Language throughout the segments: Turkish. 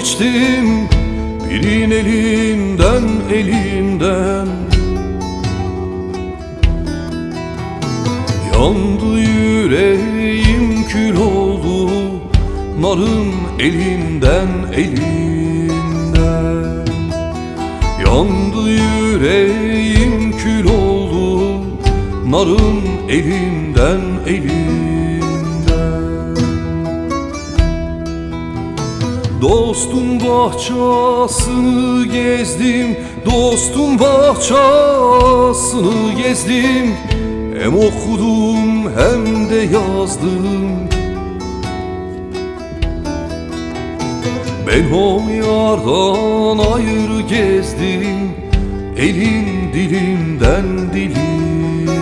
geçtim birin elinden elinden. Yandı yüreğim, kül oldu narın elinden elinden. Yandı yüreğim, kül oldu narın elinden elinden. Dostum bahçasını gezdim, dostum bahçasını gezdim. Hem okudum hem de yazdım. Ben o yardan ayrı gezdim, elin dilimden dilinden.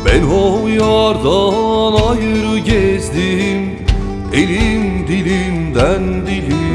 Ben o yardan ayrı gezdim, elin dilimden dilinden.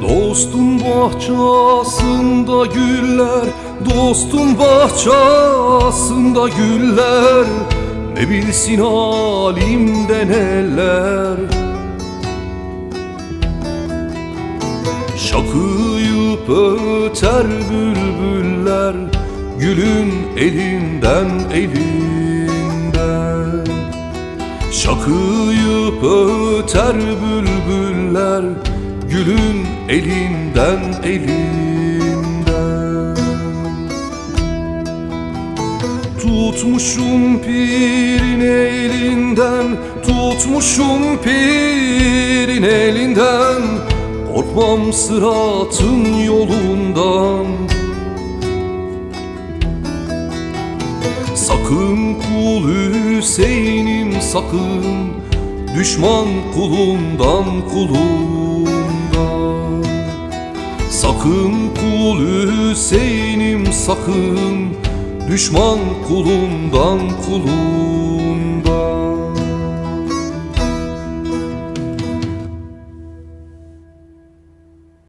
Dostum bahçasında güller, dostum bahçasında güller. Ne bilsin halimde neler. Şakıyıp öter bülbüller, gülün elinden elinden. Şakıyıp öter bülbüller, gülün elinden elinden. Tutmuşum pirin elinden, tutmuşum pirin elinden. Korkmam sıratın yolundan. Sakın kul Hüseyin'im sakın, düşman kulundan kulundan. Sakın kul Hüseyin'im sakın, düşman kulundan kulundan.